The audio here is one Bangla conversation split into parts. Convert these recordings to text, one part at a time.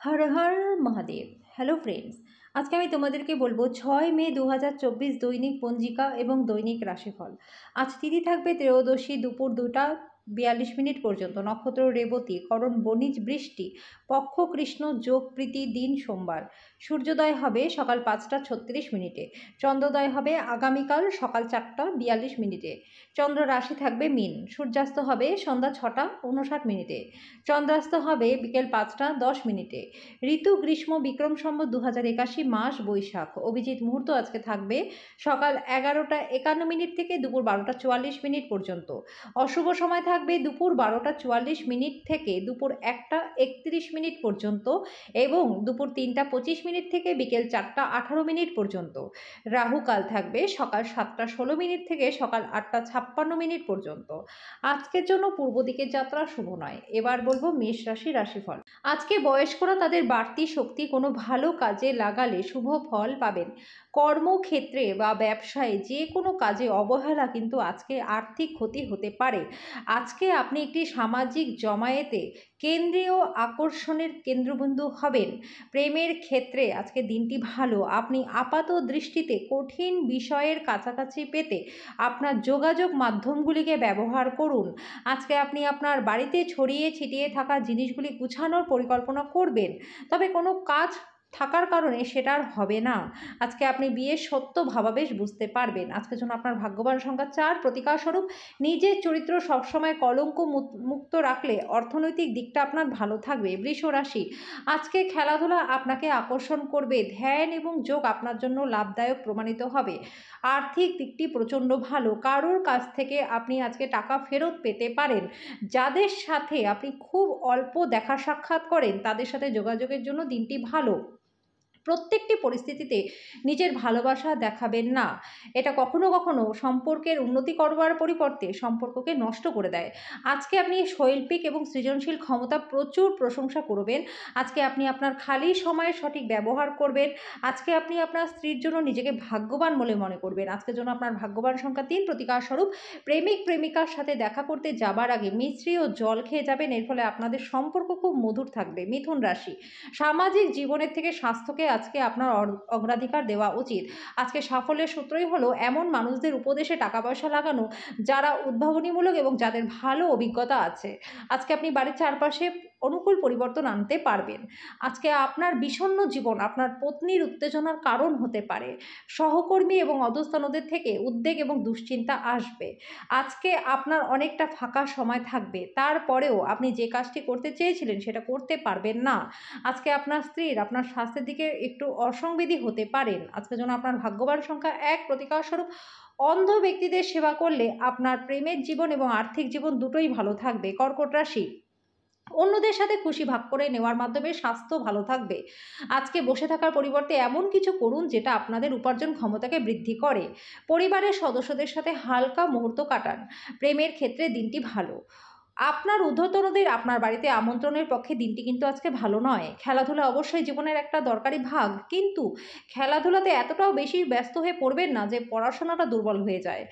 হর হর মহাদেব। হ্যালো ফ্রেন্ডস, আজকে আমি তোমাদেরকে বলবো 6 মে 2024 দৈনিক পঞ্জিকা এবং দৈনিক রাশিফল। আজ তিথি থাকবে ত্রয়োদশী দুপুর 2টা 42 মিনিট পর্যন্ত, নক্ষত্র রেবতী, করণ বণিজ বৃষ্টি, পক্ষ কৃষ্ণ, যোগ প্রীতি, দিন সোমবার। সূর্যোদয় হবে সকাল 5টা 36 মিনিটে, চন্দ্রোদয় হবে আগামীকাল সকাল 4টা 42 মিনিটে। চন্দ্র রাশি থাকবে মীন, সূর্যাস্ত হবে সন্ধ্যা 6টা 59 মিনিটে, চন্দ্রাস্ত হবে বিকেল 5টা 10 মিনিটে। ঋতু গ্রীষ্ম, বিক্রম সম্বত 2081, মাস বৈশাখ। অভিজিৎ মুহূর্ত আজকে থাকবে সকাল 11টা 51 মিনিট থেকে দুপুর 12টা 44 মিনিট পর্যন্ত। অশুভ সময় থাকবে দুপুর 12টা 44 মিনিট থেকে দুপুর 1টা 31 মিনিট পর্যন্ত এবং দুপুর 3টা 25 মিনিট থেকে বিকেল 4টা 18 মিনিট পর্যন্ত। রাহুকাল থাকবে সকাল 7টা 16 মিনিট থেকে সকাল 8টা 56 মিনিট পর্যন্ত। আজকের জন্য পূর্ব দিকের যাত্রা শুভ নয়। এবার বলবো মেষ রাশি রাশিফল। আজকে বয়স্করা তাদের বাড়তি শক্তি কোনো ভালো কাজে লাগালে শুভ ফল পাবেন। কর্মক্ষেত্রে বা ব্যবসায় যে কোনো কাজে অবহেলা কিন্তু আজকে আর্থিক ক্ষতি হতে পারে। আজকে আপনি একটি সামাজিক জমায়েতে কেন্দ্রীয় আকর্ষণের কেন্দ্রবিন্দু হবেন। প্রেমের ক্ষেত্রে আজকে দিনটি ভালো। আপনি আপাত দৃষ্টিতে কঠিন বিষয়ের কাছাকাছি পেতে আপনার যোগাযোগ মাধ্যমগুলিকে ব্যবহার করুন। আজকে আপনি আপনার বাড়িতে ছড়িয়ে ছিটিয়ে থাকা জিনিসগুলি গুছানোর পরিকল্পনা করবেন, তবে কোনো কাজ থাকার কারণে সেটা আর হবে না। আজকে আপনি বিয়ের সত্য ভাবাবেশ বুঝতে পারবেন। আজকের জন্য আপনার ভাগ্যবান সংখ্যা 4। প্রতিকারস্বরূপ নিজের চরিত্র সবসময় কলঙ্ক মুক্ত রাখলে অর্থনৈতিক দিকটা আপনার ভালো থাকবে। বৃষ রাশি, আজকে খেলাধুলা আপনাকে আকর্ষণ করবে। ধ্যান এবং যোগ আপনার জন্য লাভদায়ক প্রমাণিত হবে। আর্থিক দিকটি প্রচণ্ড ভালো। কারোর কাছ থেকে আপনি আজকে টাকা ফেরত পেতে পারেন। যাদের সাথে আপনি খুব অল্প দেখা সাক্ষাৎ করেন তাদের সাথে যোগাযোগের জন্য দিনটি ভালো। প্রত্যেকটি পরিস্থিতিতে নিজের ভালোবাসা দেখাবেন না। এটা কখনো কখনো সম্পর্কের উন্নতি করবার পরিবর্তে সম্পর্ককে নষ্ট করে দেয়। আজকে আপনি শৈল্পিক এবং সৃজনশীল ক্ষমতা প্রচুর প্রশংসা করবেন। আজকে আপনি আপনার খালি সময়ের সঠিক ব্যবহার করবেন। আজকে আপনি আপনার স্ত্রীর জন্য নিজেকে ভাগ্যবান বলে মনে করবেন। আজকের জন্য আপনার ভাগ্যবান সংখ্যা 3। প্রতিকারস্বরূপ প্রেমিক প্রেমিকার সাথে দেখা করতে যাবার আগে মিশ্রি ও জল খেয়ে যাবেন। এর ফলে আপনাদের সম্পর্ক খুব মধুর থাকবে। মিথুন রাশি, সামাজিক জীবনের থেকে স্বাস্থ্যকে আজকে আপনার অগ্রাধিকার দেওয়া উচিত। আজকে সাফল্যের সূত্রই হলো এমন মানুষদের উপদেশে টাকা পয়সা লাগানো যারা উদ্ভাবনীমূলক এবং যাদের ভালো অভিজ্ঞতা আছে। আজকে আপনি বাড়ির চারপাশে অনুকূল পরিবর্তন আনতে পারবেন। আজকে আপনার বিষণ্ণ জীবন আপনার পত্নীর উত্তেজনার কারণ হতে পারে। সহকর্মী এবং অধস্তনদের থেকে উদ্বেগ এবং দুশ্চিন্তা আসবে। আজকে আপনার অনেকটা ফাঁকা সময় থাকবে, তারপরেও আপনি যে কাজটি করতে চেয়েছিলেন সেটা করতে পারবেন না। আজকে আপনার স্ত্রীর আপনার স্বাস্থ্যের দিকে একটু অসংবেদী হতে পারেন। আজকের জন্য আপনার ভাগ্যবান সংখ্যা 1। প্রতিকারস্বরূপ অন্ধ ব্যক্তিদের সেবা করলে আপনার প্রেমের জীবন এবং আর্থিক জীবন দুটোই ভালো থাকবে। কর্কট রাশি, অন্যদের সাথে খুশি ভাগ করে নেওয়ার মাধ্যমে স্বাস্থ্য ভালো থাকবে। আজকে বসে থাকার পরিবর্তে এমন কিছু করুন যেটা আপনাদের উপার্জন ক্ষমতাকে বৃদ্ধি করে। পরিবারের সদস্যদের সাথে হালকা মুহূর্ত কাটান। প্রেমের ক্ষেত্রে দিনটি ভালো। আপনার ঊর্ধ্বতনদের আপনার বাড়িতে আমন্ত্রণের পক্ষে দিনটি কিন্তু আজকে ভালো নয়। খেলাধুলা অবশ্যই জীবনের একটা দরকারি ভাগ, কিন্তু খেলাধুলাতে এতটাও বেশি ব্যস্ত হয়ে পড়বেন না যে পড়াশোনাটা দুর্বল হয়ে যায়।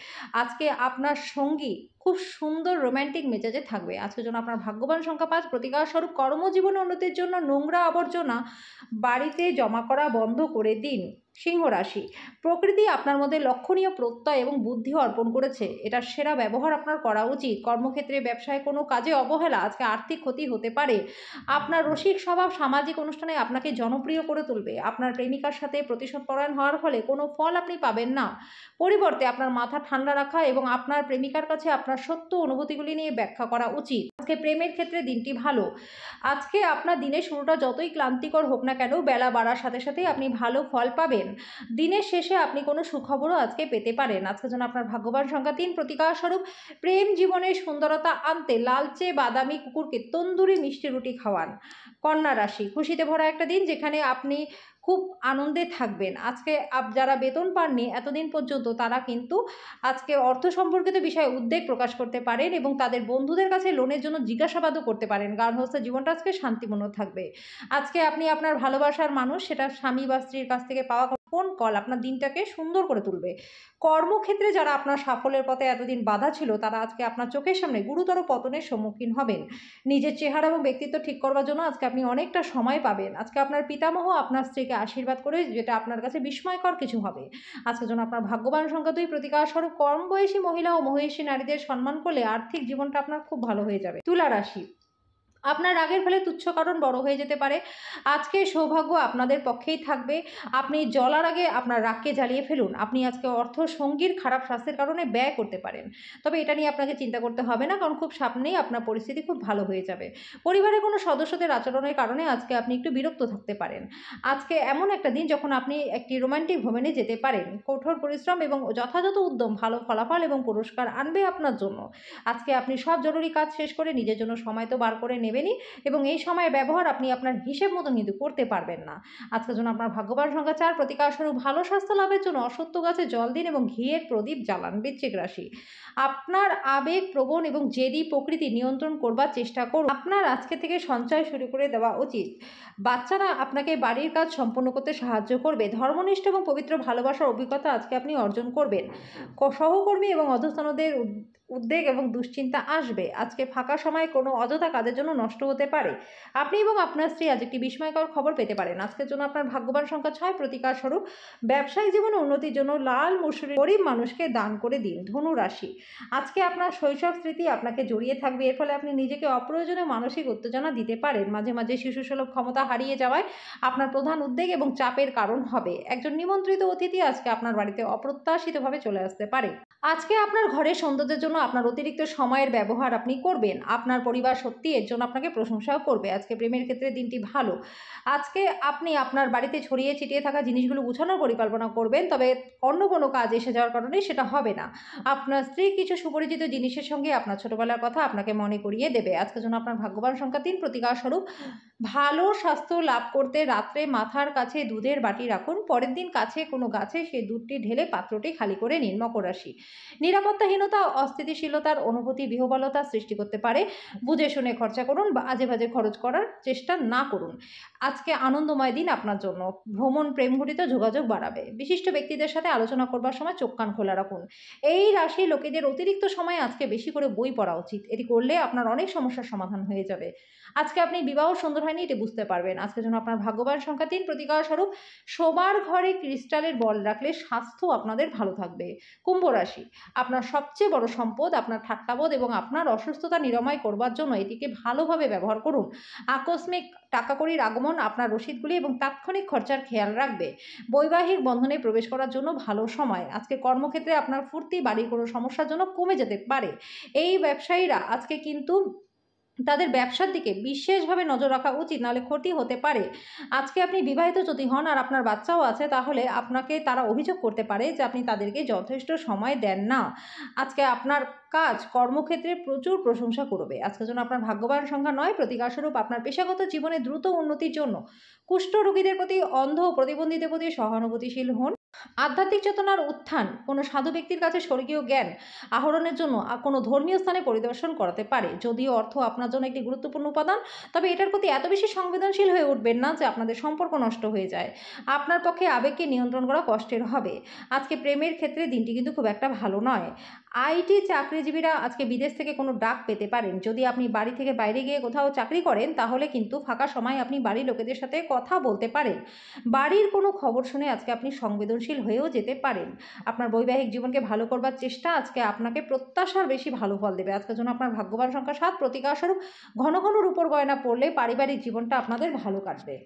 আজকে আপনার সঙ্গী খুব সুন্দর রোম্যান্টিক মেজাজে থাকবে। আজকের জন্য আপনার ভাগ্যবান সংখ্যা 5। প্রতিকারস্বরূপ কর্মজীবনে উন্নতির জন্য নোংরা আবর্জনা বাড়িতে জমা করা বন্ধ করে দিন। সিংহ রাশি, প্রকৃতি আপনার মধ্যে লক্ষণীয় প্রত্যয় এবং বুদ্ধি অর্পণ করেছে। এটার সেরা ব্যবহার আপনার করা উচিত। কর্মক্ষেত্রে ব্যবসায় কোনো কাজে অবহেলা আজকে আর্থিক ক্ষতি হতে পারে। আপনার রসিক স্বভাব সামাজিক অনুষ্ঠানে আপনাকে জনপ্রিয় করে তুলবে। আপনার প্রেমিকার সাথে প্রতিশোধপরায়ণ হওয়ার ফলে কোনো ফল আপনি পাবেন না। পরিবর্তে আপনার মাথা ঠান্ডা রাখা এবং আপনার প্রেমিকার কাছে আপনার সত্য অনুভূতিগুলি নিয়ে ব্যাখ্যা করা উচিত। আজকে প্রেমের ক্ষেত্রে দিনটি ভালো। আজকে আপনার দিনের শুরুটা যতই ক্লান্তিকর হোক না কেন, বেলা বাড়ার সাথে সাথে আপনি ভালো ফল পাবেন। দিনের শেষে আপনি কোনো সুখবরও আজকে পেতে পারেন। আজকের জন্য আপনার ভাগ্যবান সংখ্যা 3। প্রতিকারস্বরূপ প্রেম জীবনের সুন্দরতা আনতে লালচে বাদামি কুকুরকে তন্দুরি মিষ্টি রুটি খাওয়ান। কন্যা রাশি, খুশিতে ভরা একটা দিন যেখানে আপনি খুব আনন্দে থাকবেন। আজকে যারা বেতন পাননি এতদিন পর্যন্ত তারা কিন্তু আজকে অর্থ সম্পর্কিত বিষয়ে উদ্বেগ প্রকাশ করতে পারেন এবং তাদের বন্ধুদের কাছে লোনের জন্য জিজ্ঞাসাবাদও করতে পারেন। গার্হস্থ্য জীবনটা আজকে শান্তিপূর্ণ থাকবে। আজকে আপনি আপনার ভালোবাসার মানুষ সেটা স্বামী বা স্ত্রীর কাছ থেকে পাওয়া ফোন কল আপনার দিনটাকে সুন্দর করে তুলবে। কর্মক্ষেত্রে যারা আপনার সাফল্যের পথে এতদিন বাধা ছিল, তারা আজকে আপনার চোখের সামনে গুরুতর পতনের সম্মুখীন হবেন। নিজের চেহারা এবং ব্যক্তিত্ব ঠিক করবার জন্য আজকে আপনি অনেকটা সময় পাবেন। আজকে আপনার পিতামহ আপনার স্ত্রীকে আশীর্বাদ করে, যেটা আপনার কাছে বিস্ময়কর কিছু হবে। আজকের জন্য আপনার ভাগ্যবান সংখ্যা ২, প্রতিকার স্বরূপ কম বয়সী মহিলা ও মহিষী নারীদের সম্মান করলে আর্থিক জীবনটা আপনার খুব ভালো হয়ে যাবে। তুলা রাশি, আপনার রাগের ফলে তুচ্ছ কারণ বড় হয়ে যেতে পারে। আজকে সৌভাগ্য আপনাদের পক্ষেই থাকবে। আপনি জ্বলার আগে আপনার রাগকে জ্বালিয়ে ফেলুন। আপনি আজকে অর্থ সঙ্গীর খারাপ স্বাস্থ্যের কারণে ব্যয় করতে পারেন। তবে এটা নিয়ে আপনাকে চিন্তা করতে হবে না, কারণ খুব সামনেই আপনার পরিস্থিতি খুব ভালো হয়ে যাবে। পরিবারের কোনো সদস্যদের আচরণের কারণে আজকে আপনি একটু বিরক্ত থাকতে পারেন। আজকে এমন একটা দিন যখন আপনি একটি রোমান্টিক ভ্রমণে যেতে পারেন। কঠোর পরিশ্রম এবং যথাযথ উদ্যম ভালো ফলাফল এবং পুরস্কার আনবে আপনার জন্য। আজকে আপনি সব জরুরি কাজ শেষ করে নিজের জন্য সময় তো বার করে নেবেনই, এবং এই সময়ের ব্যবহার আপনি আপনার হিসেব মতন কিন্তু করতে পারবেন না। আজকের জন্য আপনার ভাগ্যবান সংখ্যা ৪, প্রতিকার স্বরূপ ভালো স্বাস্থ্য লাভের জন্য অশ্বত্থ গাছে জল দিন এবং ঘিয়ের প্রদীপ জ্বালান। বৃশ্চিক রাশি, আপনার আবেগ প্রবণ এবং জেদি প্রকৃতি নিয়ন্ত্রণ করবার চেষ্টা করুন। আপনার আজকে থেকে সঞ্চয় শুরু করে দেওয়া উচিত। বাচ্চারা আপনাকে বাড়ির কাজ সম্পন্ন করতে সাহায্য করবে। ধর্মনিষ্ঠ এবং পবিত্র ভালোবাসার অভিজ্ঞতা আজকে আপনি অর্জন করবেন। সহকর্মী এবং অধস্তনদের উদ্বেগ এবং দুশ্চিন্তা আসবে। আজকে ফাঁকা সময় কোনো অযথা কাজের জন্য নষ্ট হতে পারে। আপনি এবং আপনার স্ত্রী আজ একটি বিস্ময়কর খবর পেতে পারেন। আজকের জন্য আপনার ভাগ্যবান সংখ্যা ৬, প্রতিকার স্বরূপ ব্যবসায়িক জীবনে উন্নতির জন্য লাল মসুরি গরিব মানুষকে দান করে দিন। ধনু রাশি, আজকে আপনার শৈশব স্মৃতি আপনাকে জড়িয়ে থাকবে। এর ফলে আপনি নিজেকে অপ্রয়োজনে মানসিক উত্তেজনা দিতে পারেন। মাঝে মাঝে শিশুসুলভ ক্ষমতা হারিয়ে যাওয়ায় আপনার প্রধান উদ্বেগ এবং চাপের কারণ হবে। একজন নিমন্ত্রিত অতিথি আজকে আপনার বাড়িতে অপ্রত্যাশিতভাবে চলে আসতে পারে। আজকে আপনার ঘরের সৌন্দর্যের জন্য আপনার অতিরিক্ত সময়ের ব্যবহার আপনি করবেন। আপনার পরিবার সত্যি এর জন্য আপনাকে প্রশংসাও করবে। আজকে প্রেমের ক্ষেত্রে দিনটি ভালো। আজকে আপনি আপনার বাড়িতে ছড়িয়ে ছিটিয়ে থাকা জিনিসগুলো গুছানোর পরিকল্পনা করবেন, তবে অন্য কোনো কাজ এসে যাওয়ার কারণে সেটা হবে না। আপনার স্ত্রী কিছু সুপরিচিত জিনিসের সঙ্গে আপনার ছোটবেলার কথা আপনাকে মনে করিয়ে দেবে। আজকের জন্য আপনার ভাগ্যবান সংখ্যা ৩, প্রতিকার স্বরূপ ভালো স্বাস্থ্য লাভ করতে রাত্রে মাথার কাছে দুধের বাটি রাখুন। পরের দিন কাছে কোনো গাছে সেই দুধটি ঢেলে পাত্রটি খালি করে নিন। মকর রাশি, নিরাপত্তাহীনতা অস্থিতিশীলতার অনুভূতি বিহ্বলতা সৃষ্টি করতে পারে। বুঝে শুনে খরচা করুন বা আজে বাজে খরচ করার চেষ্টা না করুন। আজকে আনন্দময় দিন আপনার জন্য। ভ্রমণ প্রেমঘটিত যোগাযোগ বাড়াবে। বিশিষ্ট ব্যক্তিদের সাথে আলোচনা করবার সময় চোখ কান খোলা রাখুন। এই রাশির লোকেদের অতিরিক্ত সময় আজকে বেশি করে বই পড়া উচিত। এটি করলে আপনার অনেক সমস্যার সমাধান হয়ে যাবে। আজকে আপনি বিবাহ সুন্দর হয়নি এটি বুঝতে পারবেন। আজকের জন্য আপনার ভাগ্যবান সংখ্যা ৩, প্রতিকার স্বরূপ শোবার ঘরে ক্রিস্টালের বল রাখলে স্বাস্থ্য আপনাদের ভালো থাকবে। কুম্ভ রাশি, আপনার সবচেয়ে বড় সম্পদ আপনার ঠাট্টাবোধ এবং আপনার অসুস্থতা নিরাময় করবার জন্য এটিকে ভালোভাবে ব্যবহার করুন। আকস্মিক টাকাকড়ির আগমন আপনার রসিদগুলি এবং তাৎক্ষণিক খরচার খেয়াল রাখবে। বৈবাহিক বন্ধনে প্রবেশ করার জন্য ভালো সময়। আজকে কর্মক্ষেত্রে আপনার ফুর্তি বাড়ির কোনো সমস্যার জন্য কমে যেতে পারে। এই ব্যবসায়ীরা আজকে কিন্তু তাদের ব্যবসার দিকে বিশেষভাবে নজর রাখা উচিত, নাহলে ক্ষতি হতে পারে। আজকে আপনি বিবাহিত যদি হন আর আপনার বাচ্চাও আছে, তাহলে আপনাকে তারা অভিযোগ করতে পারে যে আপনি তাদেরকে যথেষ্ট সময় দেন না। আজকে আপনার কাজ কর্মক্ষেত্রে প্রচুর প্রশংসা করবে। আজকের জন্য আপনার ভাগ্যবান সংখ্যা ৯, প্রতিকার স্বরূপ আপনার পেশাগত জীবনে দ্রুত উন্নতির জন্য কুষ্ঠ রোগীদের প্রতি, অন্ধ ও প্রতিবন্ধীদের প্রতি সহানুভূতিশীল হন। আধ্যাত্মিক চেতনার উত্থান কোনো সাধু ব্যক্তির কাছে স্বর্গীয় জ্ঞান আহরণের জন্য কোনো ধর্মীয় স্থানে পরিদর্শন করাতে পারে। যদিও অর্থ আপনার জন্য একটি গুরুত্বপূর্ণ উপাদান, তবে এটার প্রতি এত বেশি সংবেদনশীল হয়ে উঠবেন না যে আপনাদের সম্পর্ক নষ্ট হয়ে যায়। আপনার পক্ষে আবেগকে নিয়ন্ত্রণ করা কষ্টের হবে। আজকে প্রেমের ক্ষেত্রে দিনটি কিন্তু খুব একটা ভালো নয়। আইটি চাকরিজীবীরা আজকে বিদেশ থেকে কোনো ডাক পেতে পারেন। যদি আপনি বাড়ি থেকে বাইরে গিয়ে কোথাও চাকরি করেন, তাহলে কিন্তু ফাঁকা সময় আপনি বাড়ির লোকেদের সাথে কথা বলতে পারেন। বাড়ির কোনো খবর শুনে আজকে আপনি সংবেদনশীল হয়েও যেতে পারেন। আপনার বৈবাহিক জীবনকে ভালো করবার চেষ্টা আজকে আপনাকে প্রত্যাশার বেশি ভালো ফল দেবে। আজকের জন্য আপনার ভাগ্যবান সংখ্যা ৭, প্রতিকার স্বরূপ ঘন ঘন রূপোর গয়না পরলে পারিবারিক জীবনটা আপনাদের ভালো কাটবে।